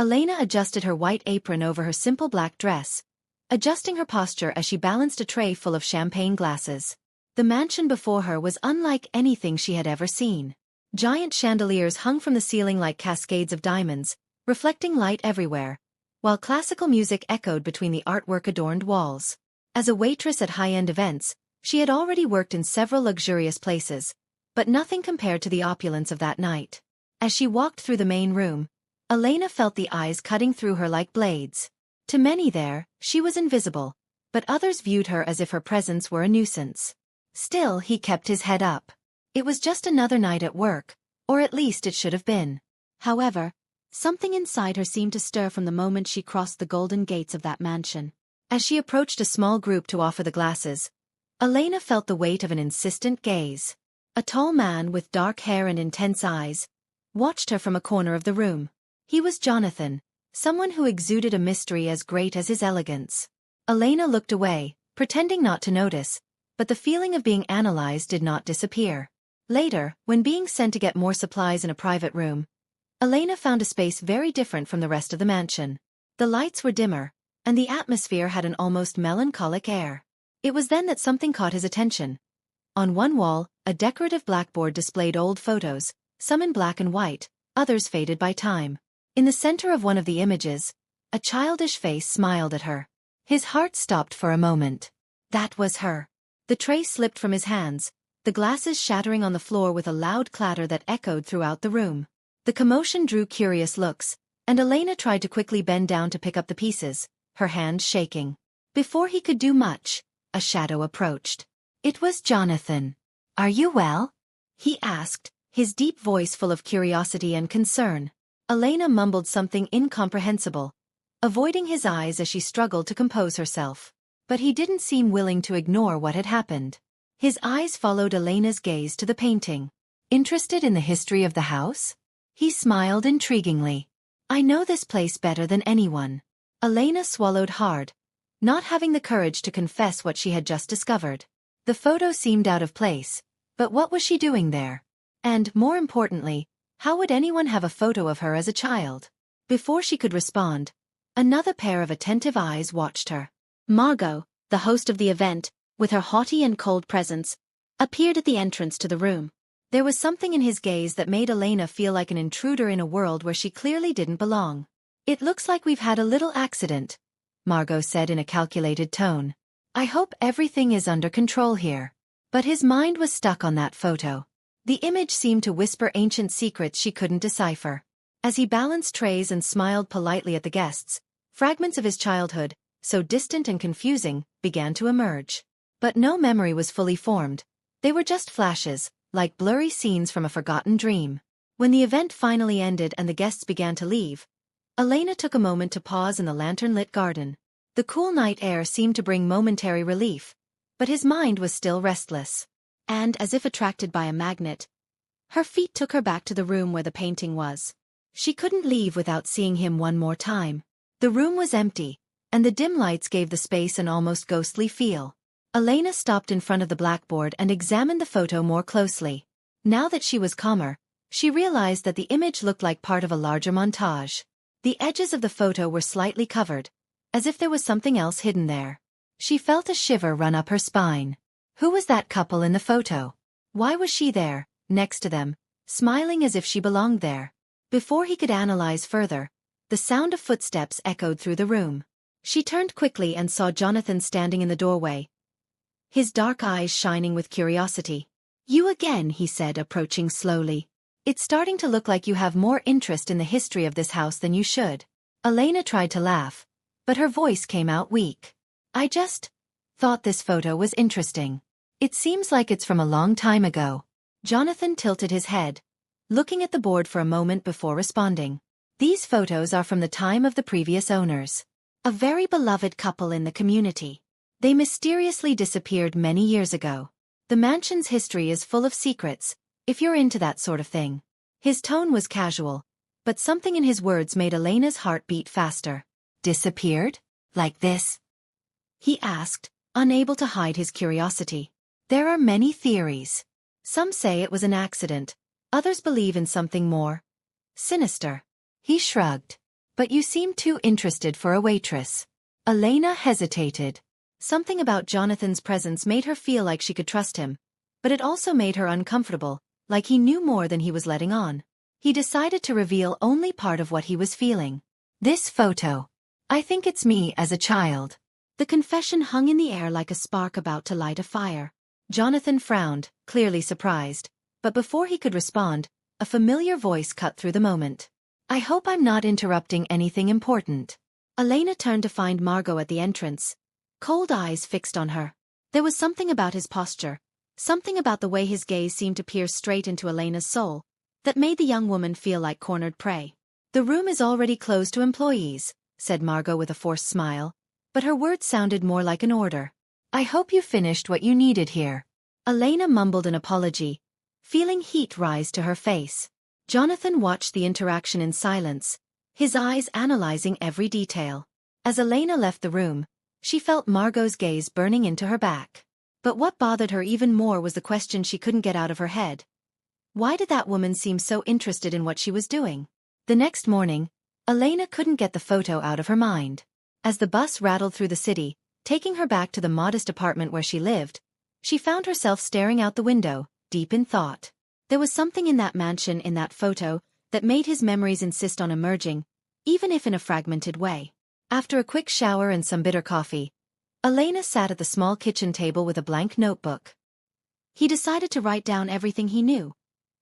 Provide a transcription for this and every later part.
Elena adjusted her white apron over her simple black dress, adjusting her posture as she balanced a tray full of champagne glasses. The mansion before her was unlike anything she had ever seen. Giant chandeliers hung from the ceiling like cascades of diamonds, reflecting light everywhere, while classical music echoed between the artwork-adorned walls. As a waitress at high-end events, she had already worked in several luxurious places, but nothing compared to the opulence of that night. As she walked through the main room, Elena felt the eyes cutting through her like blades. To many there, she was invisible, but others viewed her as if her presence were a nuisance. Still, he kept his head up. It was just another night at work, or at least it should have been. However, something inside her seemed to stir from the moment she crossed the golden gates of that mansion. As she approached a small group to offer the glasses, Elena felt the weight of an insistent gaze. A tall man with dark hair and intense eyes watched her from a corner of the room. He was Jonathan, someone who exuded a mystery as great as his elegance. Elena looked away, pretending not to notice, but the feeling of being analyzed did not disappear. Later, when being sent to get more supplies in a private room, Elena found a space very different from the rest of the mansion. The lights were dimmer, and the atmosphere had an almost melancholic air. It was then that something caught his attention. On one wall, a decorative blackboard displayed old photos, some in black and white, others faded by time. In the center of one of the images, a childish face smiled at her. His heart stopped for a moment. That was her. The tray slipped from his hands, the glasses shattering on the floor with a loud clatter that echoed throughout the room. The commotion drew curious looks, and Elena tried to quickly bend down to pick up the pieces, her hand shaking. Before he could do much, a shadow approached. It was Jonathan. "Are you well?" he asked, his deep voice full of curiosity and concern. Elena mumbled something incomprehensible, avoiding his eyes as she struggled to compose herself. But he didn't seem willing to ignore what had happened. His eyes followed Elena's gaze to the painting. "Interested in the history of the house?" He smiled intriguingly. "I know this place better than anyone." Elena swallowed hard, not having the courage to confess what she had just discovered. The photo seemed out of place, but what was she doing there? And, more importantly, how would anyone have a photo of her as a child? Before she could respond, another pair of attentive eyes watched her. Margot, the host of the event, with her haughty and cold presence, appeared at the entrance to the room. There was something in his gaze that made Elena feel like an intruder in a world where she clearly didn't belong. "It looks like we've had a little accident," Margot said in a calculated tone. "I hope everything is under control here." But his mind was stuck on that photo. The image seemed to whisper ancient secrets she couldn't decipher. As he balanced trays and smiled politely at the guests, fragments of his childhood, so distant and confusing, began to emerge. But no memory was fully formed. They were just flashes, like blurry scenes from a forgotten dream. When the event finally ended and the guests began to leave, Elena took a moment to pause in the lantern-lit garden. The cool night air seemed to bring momentary relief, but his mind was still restless. And, as if attracted by a magnet, her feet took her back to the room where the painting was. She couldn't leave without seeing him one more time. The room was empty, and the dim lights gave the space an almost ghostly feel. Elena stopped in front of the blackboard and examined the photo more closely. Now that she was calmer, she realized that the image looked like part of a larger montage. The edges of the photo were slightly covered, as if there was something else hidden there. She felt a shiver run up her spine. Who was that couple in the photo? Why was she there, next to them, smiling as if she belonged there? Before he could analyze further, the sound of footsteps echoed through the room. She turned quickly and saw Jonathan standing in the doorway, his dark eyes shining with curiosity. "You again," he said, approaching slowly. "It's starting to look like you have more interest in the history of this house than you should." Elena tried to laugh, but her voice came out weak. "I just thought this photo was interesting. It seems like it's from a long time ago." Jonathan tilted his head, looking at the board for a moment before responding. "These photos are from the time of the previous owners. A very beloved couple in the community. They mysteriously disappeared many years ago. The mansion's history is full of secrets, if you're into that sort of thing." His tone was casual, but something in his words made Elena's heart beat faster. "Disappeared? Like this?" he asked, unable to hide his curiosity. "There are many theories. Some say it was an accident, others believe in something more sinister." He shrugged. But you seem too interested for a waitress. Elena hesitated. Something about Jonathan's presence made her feel like she could trust him, but it also made her uncomfortable, like he knew more than he was letting on. He decided to reveal only part of what he was feeling. This photo. I think it's me as a child. The confession hung in the air like a spark about to light a fire. Jonathan frowned, clearly surprised, but before he could respond, a familiar voice cut through the moment. I hope I'm not interrupting anything important. Elena turned to find Margot at the entrance, cold eyes fixed on her. There was something about his posture, something about the way his gaze seemed to pierce straight into Elena's soul, that made the young woman feel like cornered prey. The room is already closed to employees, said Margot with a forced smile, but her words sounded more like an order. I hope you finished what you needed here. Elena mumbled an apology, feeling heat rise to her face. Jonathan watched the interaction in silence, his eyes analyzing every detail. As Elena left the room, she felt Margot's gaze burning into her back. But what bothered her even more was the question she couldn't get out of her head. Why did that woman seem so interested in what she was doing? The next morning, Elena couldn't get the photo out of her mind. As the bus rattled through the city, taking her back to the modest apartment where she lived, she found herself staring out the window, deep in thought. There was something in that mansion, in that photo, that made his memories insist on emerging, even if in a fragmented way. After a quick shower and some bitter coffee, Elena sat at the small kitchen table with a blank notebook. He decided to write down everything he knew.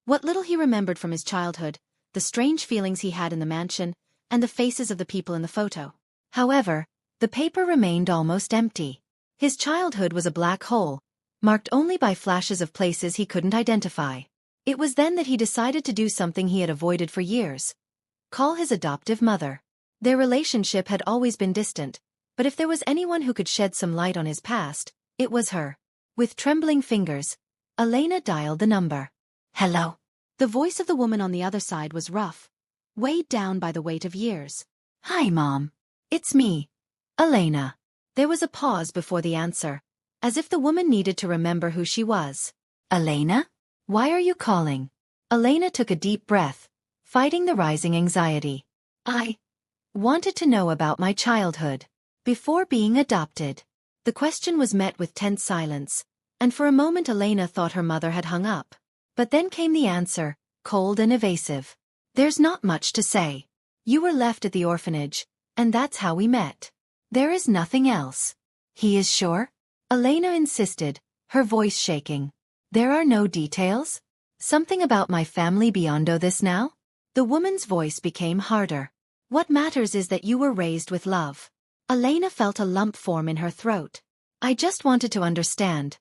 What little he remembered from his childhood, the strange feelings he had in the mansion, and the faces of the people in the photo. However, the paper remained almost empty. His childhood was a black hole, marked only by flashes of places he couldn't identify. It was then that he decided to do something he had avoided for years. Call his adoptive mother. Their relationship had always been distant, but if there was anyone who could shed some light on his past, it was her. With trembling fingers, Elena dialed the number. Hello. The voice of the woman on the other side was rough, weighed down by the weight of years. Hi, Mom. It's me, Elena. There was a pause before the answer, as if the woman needed to remember who she was. Elena? Why are you calling? Elena took a deep breath, fighting the rising anxiety. I wanted to know about my childhood. Before being adopted. The question was met with tense silence, and for a moment Elena thought her mother had hung up. But then came the answer, cold and evasive. There's not much to say. You were left at the orphanage, and that's how we met. There is nothing else. He is sure? Elena insisted, her voice shaking. There are no details? Something about my family beyond this now? The woman's voice became harder. What matters is that you were raised with love. Elena felt a lump form in her throat. I just wanted to understand.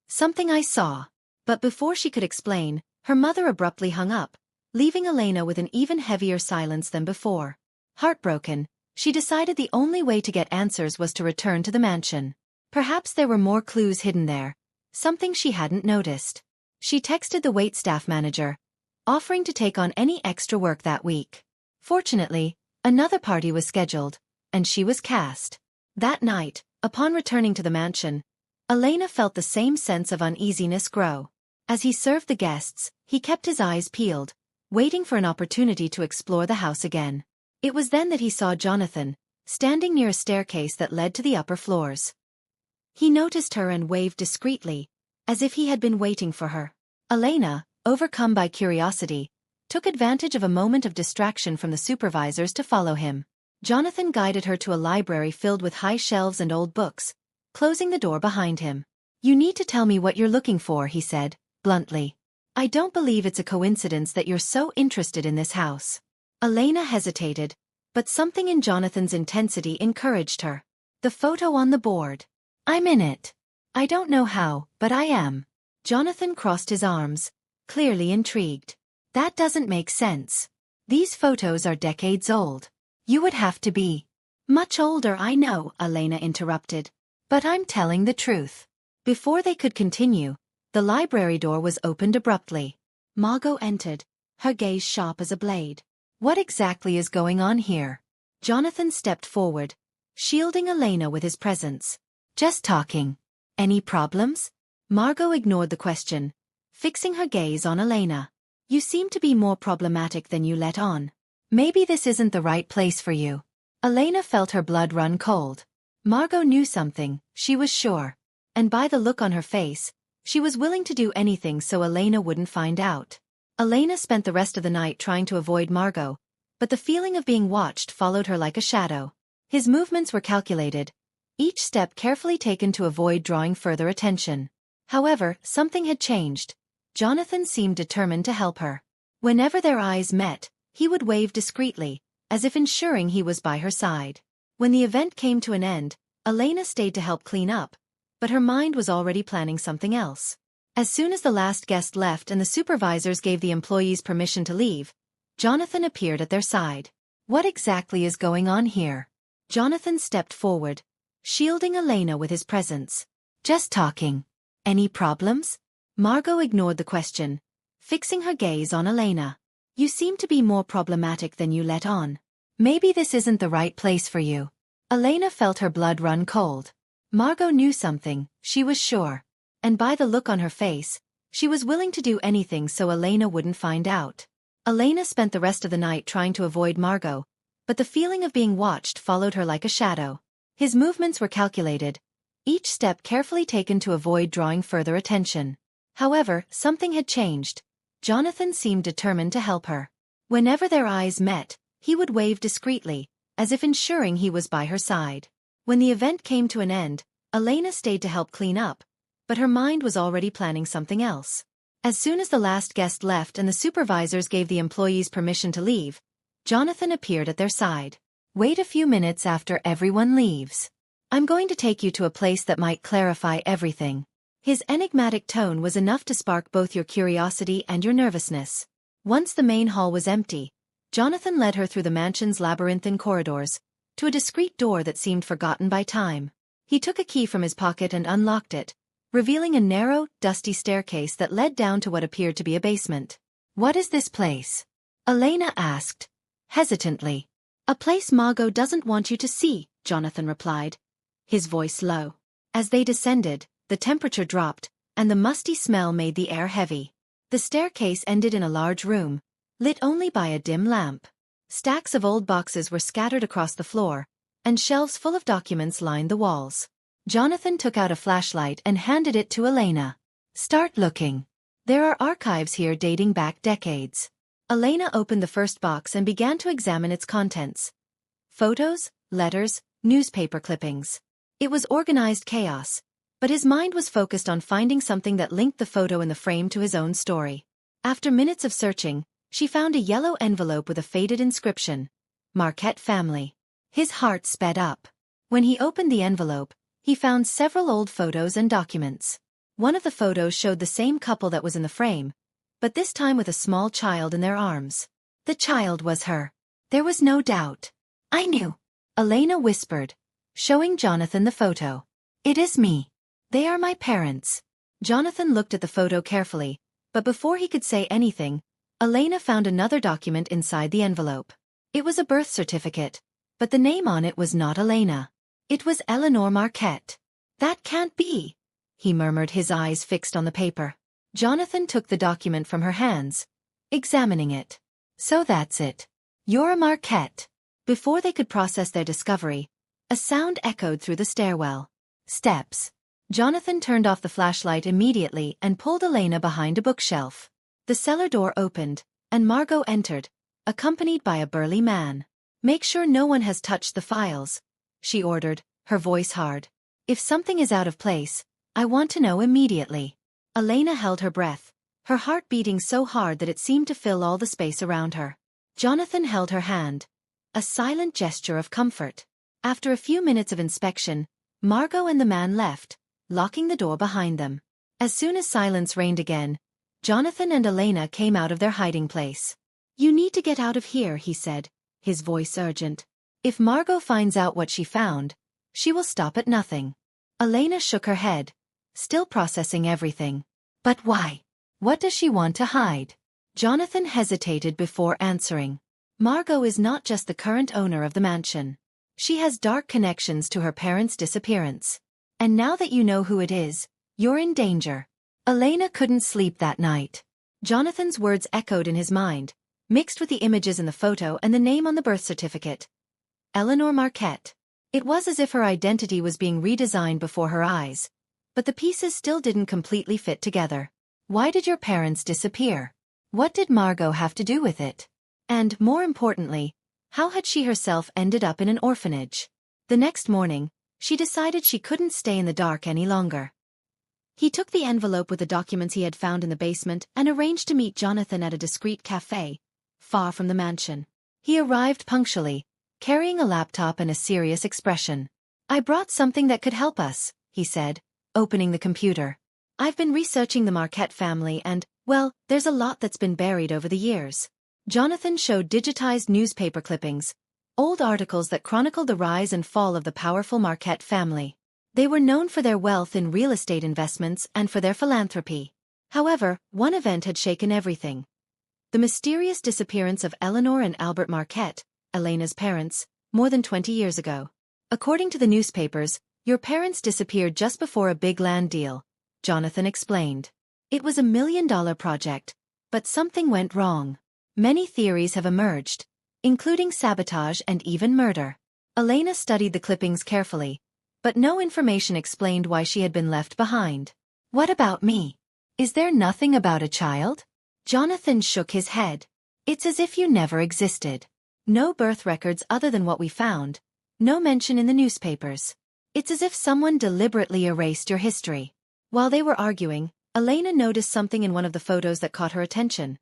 Something I saw. But before she could explain, her mother abruptly hung up, leaving Elena with an even heavier silence than before. Heartbroken, she decided the only way to get answers was to return to the mansion. Perhaps there were more clues hidden there, something she hadn't noticed. She texted the waitstaff manager, offering to take on any extra work that week. Fortunately, another party was scheduled, and she was cast. That night, upon returning to the mansion, Elena felt the same sense of uneasiness grow. As he served the guests, he kept his eyes peeled, waiting for an opportunity to explore the house again. It was then that he saw Jonathan, standing near a staircase that led to the upper floors. He noticed her and waved discreetly, as if he had been waiting for her. Elena, overcome by curiosity, took advantage of a moment of distraction from the supervisors to follow him. Jonathan guided her to a library filled with high shelves and old books, closing the door behind him. You need to tell me what you're looking for, he said, bluntly. I don't believe it's a coincidence that you're so interested in this house. Elena hesitated, but something in Jonathan's intensity encouraged her. The photo on the board. I'm in it. I don't know how, but I am. Jonathan crossed his arms, clearly intrigued. That doesn't make sense. These photos are decades old. You would have to be much older, I know, Elena interrupted. But I'm telling the truth. Before they could continue, the library door was opened abruptly. Margot entered, her gaze sharp as a blade. What exactly is going on here? Jonathan stepped forward, shielding Elena with his presence. Just talking. Any problems? Margot ignored the question, fixing her gaze on Elena. You seem to be more problematic than you let on. Maybe this isn't the right place for you. Elena felt her blood run cold. Margot knew something, she was sure. And by the look on her face, she was willing to do anything so Elena wouldn't find out. Elena spent the rest of the night trying to avoid Margot, but the feeling of being watched followed her like a shadow. His movements were calculated, each step carefully taken to avoid drawing further attention. However, something had changed. Jonathan seemed determined to help her. Whenever their eyes met, he would wave discreetly, as if ensuring he was by her side. When the event came to an end, Elena stayed to help clean up, but her mind was already planning something else. As soon as the last guest left and the supervisors gave the employees permission to leave, Jonathan appeared at their side. What exactly is going on here? Jonathan stepped forward, shielding Elena with his presence. Just talking. Any problems? Margot ignored the question, fixing her gaze on Elena. You seem to be more problematic than you let on. Maybe this isn't the right place for you. Elena felt her blood run cold. Margot knew something, she was sure. And by the look on her face, she was willing to do anything so Elena wouldn't find out. Elena spent the rest of the night trying to avoid Margot, but the feeling of being watched followed her like a shadow. His movements were calculated, each step carefully taken to avoid drawing further attention. However, something had changed. Jonathan seemed determined to help her. Whenever their eyes met, he would wave discreetly, as if ensuring he was by her side. When the event came to an end, Elena stayed to help clean up, but her mind was already planning something else. As soon as the last guest left and the supervisors gave the employees permission to leave, Jonathan appeared at their side. Wait a few minutes after everyone leaves. I'm going to take you to a place that might clarify everything. His enigmatic tone was enough to spark both your curiosity and your nervousness. Once the main hall was empty, Jonathan led her through the mansion's labyrinthine corridors, to a discreet door that seemed forgotten by time. He took a key from his pocket and unlocked it, revealing a narrow, dusty staircase that led down to what appeared to be a basement. What is this place? Elena asked, hesitantly. A place Margot doesn't want you to see, Jonathan replied, his voice low. As they descended, the temperature dropped, and the musty smell made the air heavy. The staircase ended in a large room, lit only by a dim lamp. Stacks of old boxes were scattered across the floor, and shelves full of documents lined the walls. Jonathan took out a flashlight and handed it to Elena. Start looking. There are archives here dating back decades. Elena opened the first box and began to examine its contents. Photos, letters, newspaper clippings. It was organized chaos, but his mind was focused on finding something that linked the photo in the frame to his own story. After minutes of searching, she found a yellow envelope with a faded inscription, Marquette family. His heart sped up. When he opened the envelope, he found several old photos and documents. One of the photos showed the same couple that was in the frame, but this time with a small child in their arms. The child was her. There was no doubt. I knew. Elena whispered, showing Jonathan the photo. It is me. They are my parents. Jonathan looked at the photo carefully, but before he could say anything, Elena found another document inside the envelope. It was a birth certificate, but the name on it was not Elena. It was Eleanor Marquette. That can't be, he murmured, his eyes fixed on the paper. Jonathan took the document from her hands, examining it. So that's it. You're a Marquette. Before they could process their discovery, a sound echoed through the stairwell. Steps. Jonathan turned off the flashlight immediately and pulled Elena behind a bookshelf. The cellar door opened, and Margot entered, accompanied by a burly man. Make sure no one has touched the files, she ordered, her voice hard. If something is out of place, I want to know immediately. Elena held her breath, her heart beating so hard that it seemed to fill all the space around her. Jonathan held her hand, a silent gesture of comfort. After a few minutes of inspection, Margot and the man left, locking the door behind them. As soon as silence reigned again, Jonathan and Elena came out of their hiding place. You need to get out of here, he said, his voice urgent. If Margot finds out what she found, she will stop at nothing. Elena shook her head, still processing everything. But why? What does she want to hide? Jonathan hesitated before answering. Margot is not just the current owner of the mansion. She has dark connections to her parents' disappearance. And now that you know who it is, you're in danger. Elena couldn't sleep that night. Jonathan's words echoed in his mind, mixed with the images in the photo and the name on the birth certificate. Eleanor Marquette. It was as if her identity was being redesigned before her eyes, but the pieces still didn't completely fit together. Why did your parents disappear? What did Margot have to do with it? And, more importantly, how had she herself ended up in an orphanage? The next morning, she decided she couldn't stay in the dark any longer. He took the envelope with the documents he had found in the basement and arranged to meet Jonathan at a discreet cafe, far from the mansion. He arrived punctually, carrying a laptop and a serious expression. "I brought something that could help us," he said, opening the computer. "I've been researching the Marquette family and, well, there's a lot that's been buried over the years." Jonathan showed digitized newspaper clippings, old articles that chronicled the rise and fall of the powerful Marquette family. They were known for their wealth in real estate investments and for their philanthropy. However, one event had shaken everything. The mysterious disappearance of Eleanor and Albert Marquette, Elena's parents, more than 20 years ago. "According to the newspapers, your parents disappeared just before a big land deal," Jonathan explained. "It was $1 million project, but something went wrong. Many theories have emerged, including sabotage and even murder." Elena studied the clippings carefully, but no information explained why she had been left behind. "What about me? Is there nothing about a child?" Jonathan shook his head. "It's as if you never existed. No birth records other than what we found, no mention in the newspapers. It's as if someone deliberately erased your history." While they were arguing, Elena noticed something in one of the photos that caught her attention.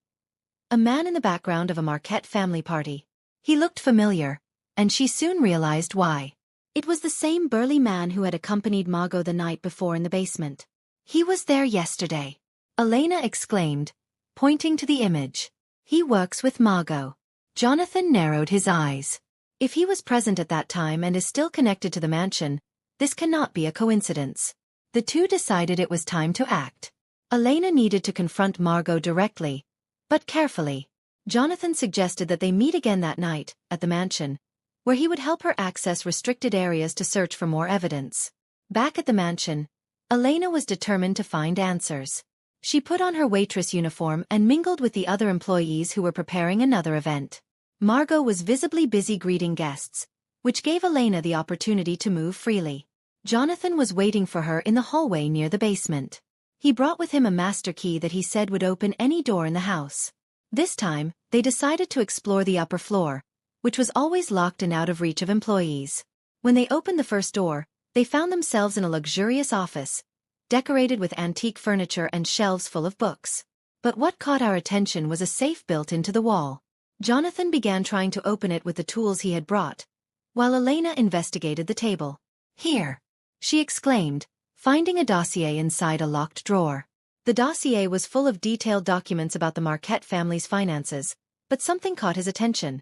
A man in the background of a Marquette family party. He looked familiar, and she soon realized why. It was the same burly man who had accompanied Margot the night before in the basement. "He was there yesterday," Elena exclaimed, pointing to the image. "He works with Margot." Jonathan narrowed his eyes. If he was present at that time and is still connected to the mansion, this cannot be a coincidence. The two decided it was time to act. Elena needed to confront Margot directly, but carefully. Jonathan suggested that they meet again that night, at the mansion, where he would help her access restricted areas to search for more evidence. Back at the mansion, Elena was determined to find answers. She put on her waitress uniform and mingled with the other employees who were preparing another event. Margot was visibly busy greeting guests, which gave Elena the opportunity to move freely. Jonathan was waiting for her in the hallway near the basement. He brought with him a master key that he said would open any door in the house. This time, they decided to explore the upper floor, which was always locked and out of reach of employees. When they opened the first door, they found themselves in a luxurious office, decorated with antique furniture and shelves full of books. But what caught our attention was a safe built into the wall. Jonathan began trying to open it with the tools he had brought, while Elena investigated the table. "Here!" she exclaimed, finding a dossier inside a locked drawer. The dossier was full of detailed documents about the Marquette family's finances, but something caught his attention.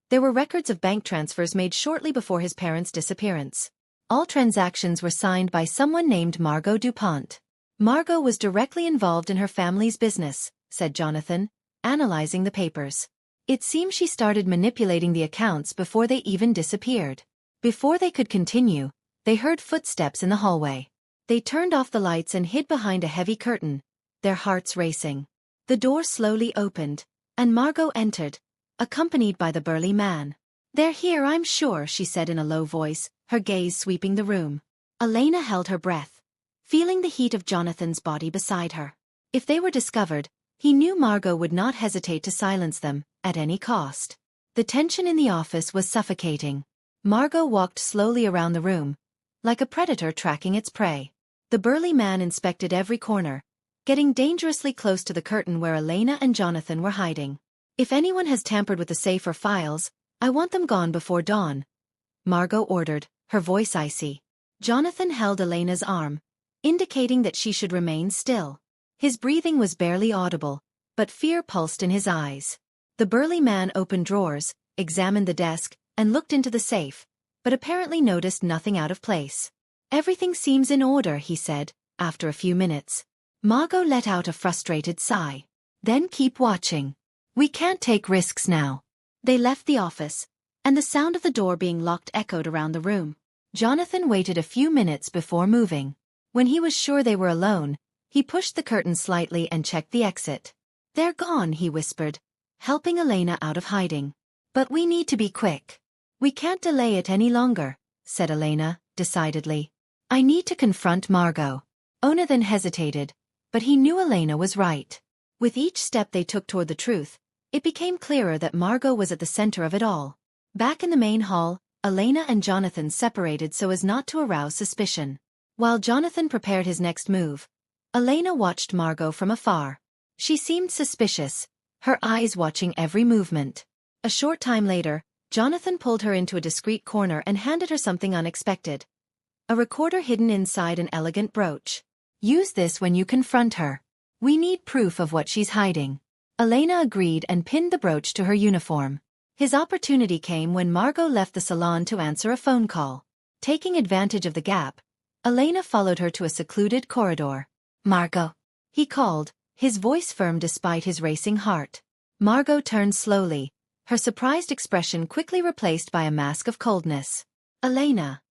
There were records of bank transfers made shortly before his parents' disappearance. All transactions were signed by someone named Margot DuPont. Margot was directly involved in her family's business, said Jonathan, analyzing the papers. It seems she started manipulating the accounts before they even disappeared. Before they could continue, they heard footsteps in the hallway. They turned off the lights and hid behind a heavy curtain, their hearts racing. The door slowly opened, and Margot entered, accompanied by the burly man. "They're here, I'm sure," she said in a low voice, her gaze sweeping the room. Elena held her breath, feeling the heat of Jonathan's body beside her. If they were discovered, he knew Margot would not hesitate to silence them, at any cost. The tension in the office was suffocating. Margot walked slowly around the room, like a predator tracking its prey. The burly man inspected every corner, getting dangerously close to the curtain where Elena and Jonathan were hiding. "If anyone has tampered with the safe or files, I want them gone before dawn," Margot ordered, her voice icy. Jonathan held Elena's arm, indicating that she should remain still. His breathing was barely audible, but fear pulsed in his eyes. The burly man opened drawers, examined the desk, and looked into the safe, but apparently noticed nothing out of place. "Everything seems in order," he said, after a few minutes. Margot let out a frustrated sigh. "Then keep watching. We can't take risks now." They left the office, and the sound of the door being locked echoed around the room. Jonathan waited a few minutes before moving. When he was sure they were alone, he pushed the curtain slightly and checked the exit. "They're gone," he whispered, helping Elena out of hiding. But we need to be quick. We can't delay it any longer, said Elena, decidedly. I need to confront Margot. Ona then hesitated, but he knew Elena was right. With each step they took toward the truth, it became clearer that Margot was at the center of it all. Back in the main hall, Elena and Jonathan separated so as not to arouse suspicion. While Jonathan prepared his next move, Elena watched Margot from afar. She seemed suspicious, her eyes watching every movement. A short time later, Jonathan pulled her into a discreet corner and handed her something unexpected. A recorder hidden inside an elegant brooch. Use this when you confront her. We need proof of what she's hiding. Elena agreed and pinned the brooch to her uniform. His opportunity came when Margot left the salon to answer a phone call. Taking advantage of the gap, Elena followed her to a secluded corridor. Margot, he called, his voice firm despite his racing heart. Margot turned slowly, her surprised expression quickly replaced by a mask of coldness. Elena.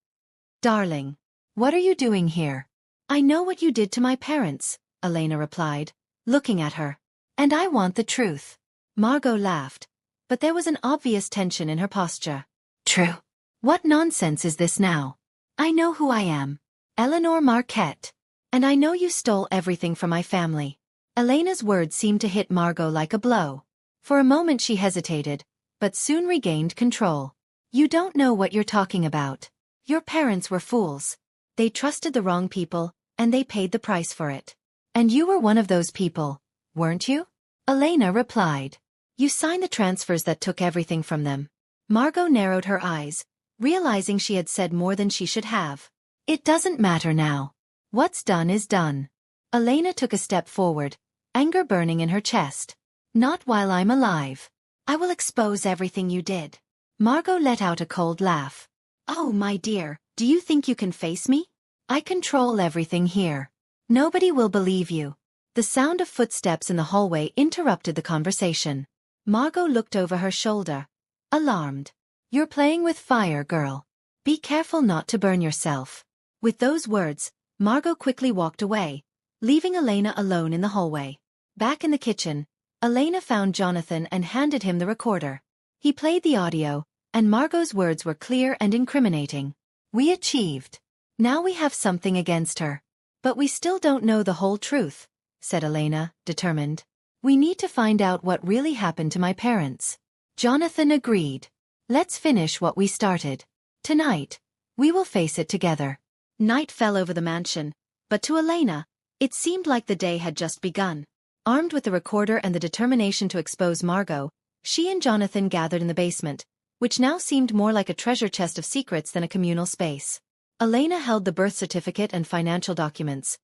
Darling. What are you doing here? I know what you did to my parents, Elena replied, looking at her. And I want the truth. Margot laughed, but there was an obvious tension in her posture. True. What nonsense is this now? I know who I am. Eleanor Marquette. And I know you stole everything from my family. Elena's words seemed to hit Margot like a blow. For a moment she hesitated, but soon regained control. You don't know what you're talking about. Your parents were fools. They trusted the wrong people, and they paid the price for it. And you were one of those people, weren't you? Elena replied. You signed the transfers that took everything from them. Margot narrowed her eyes, realizing she had said more than she should have. It doesn't matter now. What's done is done. Elena took a step forward, anger burning in her chest. Not while I'm alive. I will expose everything you did. Margot let out a cold laugh. Oh, my dear, do you think you can face me? I control everything here. Nobody will believe you. The sound of footsteps in the hallway interrupted the conversation. Margot looked over her shoulder, alarmed. You're playing with fire, girl. Be careful not to burn yourself. With those words, Margot quickly walked away, leaving Elena alone in the hallway. Back in the kitchen, Elena found Jonathan and handed him the recorder. He played the audio, and Margot's words were clear and incriminating. We achieved. Now we have something against her. But we still don't know the whole truth, said Elena, determined. We need to find out what really happened to my parents. Jonathan agreed. Let's finish what we started. Tonight, we will face it together. Night fell over the mansion, but to Elena, it seemed like the day had just begun. Armed with the recorder and the determination to expose Margot, she and Jonathan gathered in the basement, which now seemed more like a treasure chest of secrets than a communal space. Elena held the birth certificate and financial documents,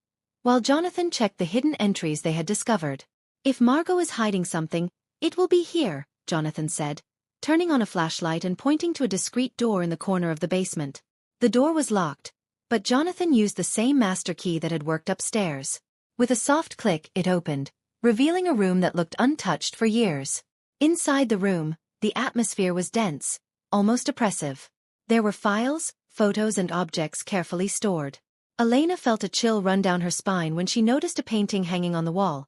while Jonathan checked the hidden entries they had discovered. If Margot is hiding something, it will be here, Jonathan said, turning on a flashlight and pointing to a discreet door in the corner of the basement. The door was locked, but Jonathan used the same master key that had worked upstairs. With a soft click, it opened, revealing a room that looked untouched for years. Inside the room, the atmosphere was dense, almost oppressive. There were files, photos and objects carefully stored. Elena felt a chill run down her spine when she noticed a painting hanging on the wall.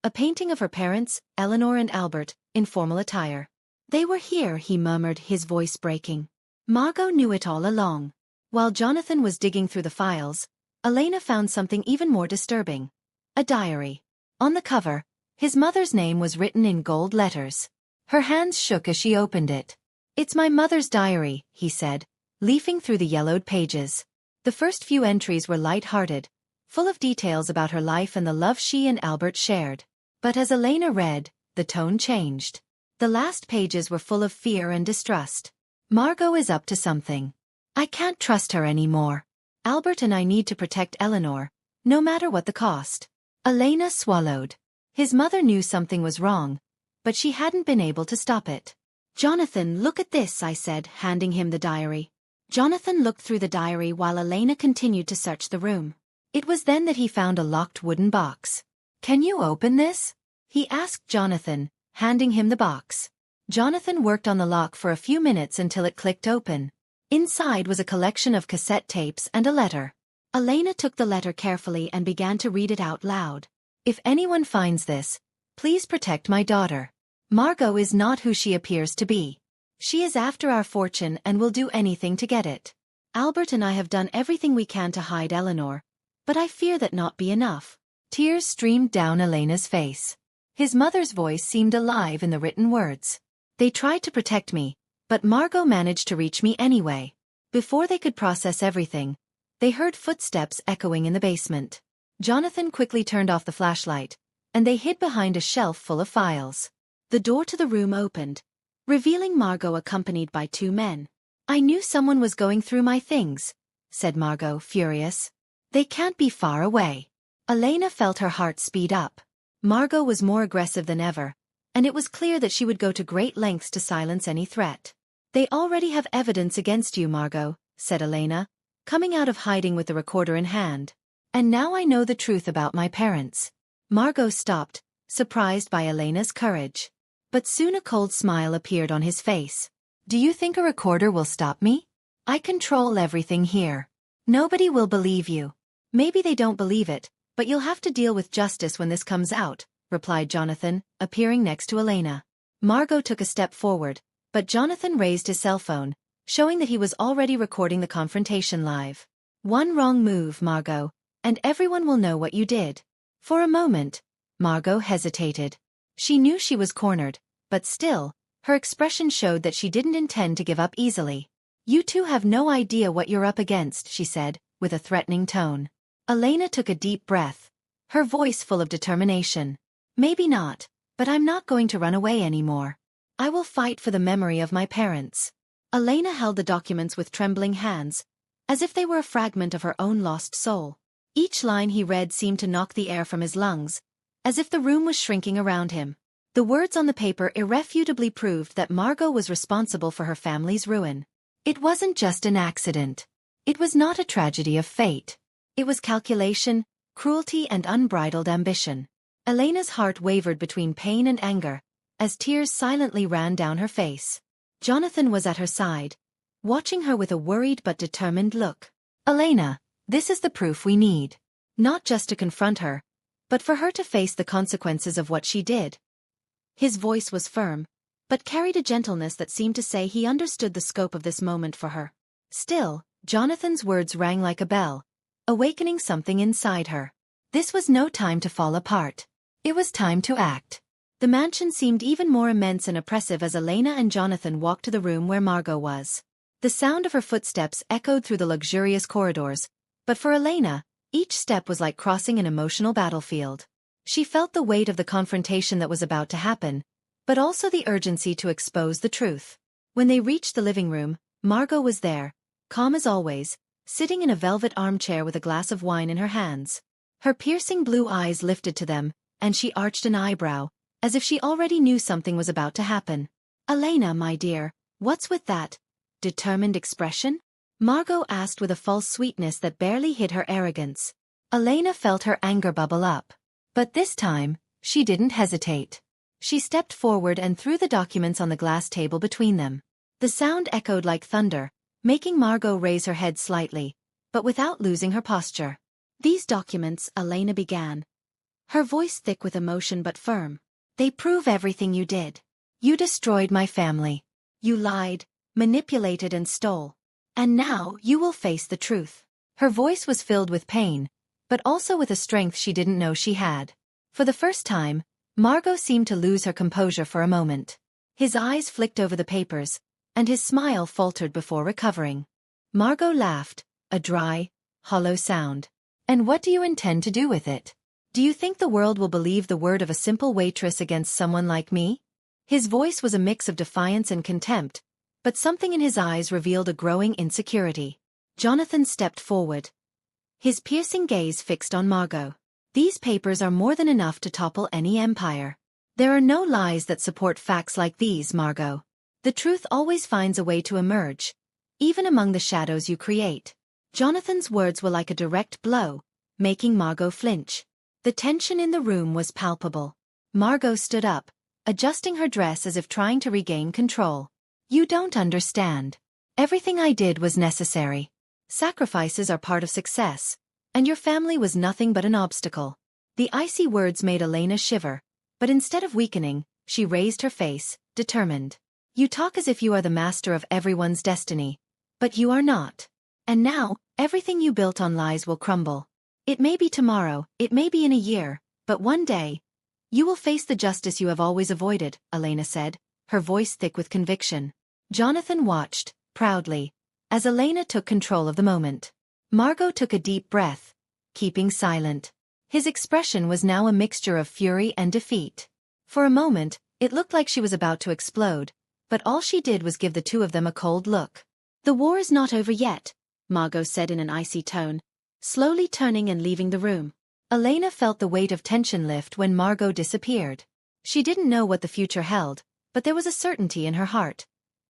A painting of her parents, Eleanor and Albert, in formal attire. They were here, he murmured, his voice breaking. Margot knew it all along. While Jonathan was digging through the files, Elena found something even more disturbing. A diary. On the cover, his mother's name was written in gold letters. Her hands shook as she opened it. It's my mother's diary, he said, leafing through the yellowed pages. The first few entries were light-hearted, full of details about her life and the love she and Albert shared. But as Elena read, the tone changed. The last pages were full of fear and distrust. Margot is up to something. I can't trust her anymore. Albert and I need to protect Eleanor, no matter what the cost. Elena swallowed. His mother knew something was wrong, but she hadn't been able to stop it. Jonathan, look at this, I said, handing him the diary. Jonathan looked through the diary while Elena continued to search the room. It was then that he found a locked wooden box. Can you open this? He asked Jonathan, handing him the box. Jonathan worked on the lock for a few minutes until it clicked open. Inside was a collection of cassette tapes and a letter. Elena took the letter carefully and began to read it out loud. If anyone finds this, please protect my daughter. Margot is not who she appears to be. She is after our fortune and will do anything to get it. Albert and I have done everything we can to hide Eleanor, but I fear that not be enough." Tears streamed down Elena's face. His mother's voice seemed alive in the written words. "They tried to protect me, but Margot managed to reach me anyway." Before they could process everything, they heard footsteps echoing in the basement. Jonathan quickly turned off the flashlight, and they hid behind a shelf full of files. The door to the room opened, revealing Margot accompanied by 2 men. "I knew someone was going through my things," said Margot, furious. "They can't be far away." Elena felt her heart speed up. Margot was more aggressive than ever, and it was clear that she would go to great lengths to silence any threat. "They already have evidence against you, Margot," said Elena, coming out of hiding with the recorder in hand. "And now I know the truth about my parents." Margot stopped, surprised by Elena's courage. But soon a cold smile appeared on his face. "Do you think a recorder will stop me? I control everything here. Nobody will believe you." "Maybe they don't believe it, but you'll have to deal with justice when this comes out," replied Jonathan, appearing next to Elena. Margot took a step forward, but Jonathan raised his cell phone, showing that he was already recording the confrontation live. "One wrong move, Margot, and everyone will know what you did." For a moment, Margot hesitated. She knew she was cornered, but still, her expression showed that she didn't intend to give up easily. "You two have no idea what you're up against," she said, with a threatening tone. Elena took a deep breath, her voice full of determination. "Maybe not, but I'm not going to run away anymore. I will fight for the memory of my parents." Elena held the documents with trembling hands, as if they were a fragment of her own lost soul. Each line he read seemed to knock the air from his lungs, as if the room was shrinking around him. The words on the paper irrefutably proved that Margot was responsible for her family's ruin. It wasn't just an accident. It was not a tragedy of fate. It was calculation, cruelty and unbridled ambition. Elena's heart wavered between pain and anger, as tears silently ran down her face. Jonathan was at her side, watching her with a worried but determined look. "Elena, this is the proof we need. Not just to confront her, but for her to face the consequences of what she did." His voice was firm, but carried a gentleness that seemed to say he understood the scope of this moment for her. Still, Jonathan's words rang like a bell, awakening something inside her. This was no time to fall apart. It was time to act. The mansion seemed even more immense and oppressive as Elena and Jonathan walked to the room where Margot was. The sound of her footsteps echoed through the luxurious corridors, but for Elena, each step was like crossing an emotional battlefield. She felt the weight of the confrontation that was about to happen, but also the urgency to expose the truth. When they reached the living room, Margot was there, calm as always, sitting in a velvet armchair with a glass of wine in her hands. Her piercing blue eyes lifted to them, and she arched an eyebrow, as if she already knew something was about to happen. "Elena, my dear, what's with that determined expression?" Margot asked with a false sweetness that barely hid her arrogance. Elena felt her anger bubble up. But this time, she didn't hesitate. She stepped forward and threw the documents on the glass table between them. The sound echoed like thunder, making Margot raise her head slightly, but without losing her posture. "These documents," Elena began, her voice thick with emotion but firm. "They prove everything you did. You destroyed my family. You lied, manipulated and stole. And now you will face the truth." Her voice was filled with pain, but also with a strength she didn't know she had. For the first time, Margot seemed to lose her composure for a moment. His eyes flicked over the papers, and his smile faltered before recovering. Margot laughed, a dry, hollow sound. "And what do you intend to do with it? Do you think the world will believe the word of a simple waitress against someone like me?" His voice was a mix of defiance and contempt, but something in his eyes revealed a growing insecurity. Jonathan stepped forward, his piercing gaze fixed on Margot. "These papers are more than enough to topple any empire. There are no lies that support facts like these, Margot. The truth always finds a way to emerge, even among the shadows you create." Jonathan's words were like a direct blow, making Margot flinch. The tension in the room was palpable. Margot stood up, adjusting her dress as if trying to regain control. "You don't understand. Everything I did was necessary. Sacrifices are part of success, and your family was nothing but an obstacle." The icy words made Elena shiver, but instead of weakening, She raised her face, determined. You talk as if you are the master of everyone's destiny. But you are not. And now, everything you built on lies will crumble. It may be tomorrow, it may be in a year, but one day, you will face the justice you have always avoided, Elena said, her voice thick with conviction. Jonathan watched, proudly, as Elena took control of the moment. Margot took a deep breath, keeping silent. His expression was now a mixture of fury and defeat. For a moment, it looked like she was about to explode, but all she did was give the two of them a cold look. The war is not over yet, Margot said in an icy tone, slowly turning and leaving the room. Elena felt the weight of tension lift when Margot disappeared. She didn't know what the future held, but there was a certainty in her heart.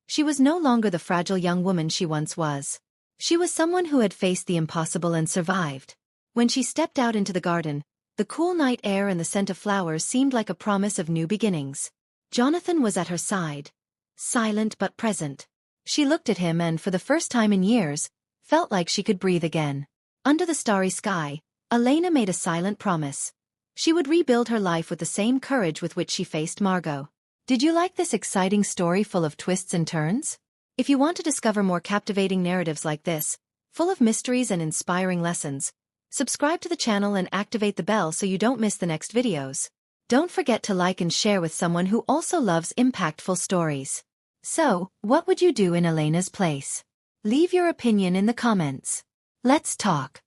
She was no longer the fragile young woman she once was. She was someone who had faced the impossible and survived. When she stepped out into the garden, the cool night air and the scent of flowers seemed like a promise of new beginnings. Jonathan was at her side, silent but present. She looked at him and, for the first time in years, felt like she could breathe again. Under the starry sky, Elena made a silent promise. She would rebuild her life with the same courage with which she faced Margot. Did you like this exciting story full of twists and turns? If you want to discover more captivating narratives like this, full of mysteries and inspiring lessons, subscribe to the channel and activate the bell so you don't miss the next videos. Don't forget to like and share with someone who also loves impactful stories. So, what would you do in Elena's place? Leave your opinion in the comments. Let's talk.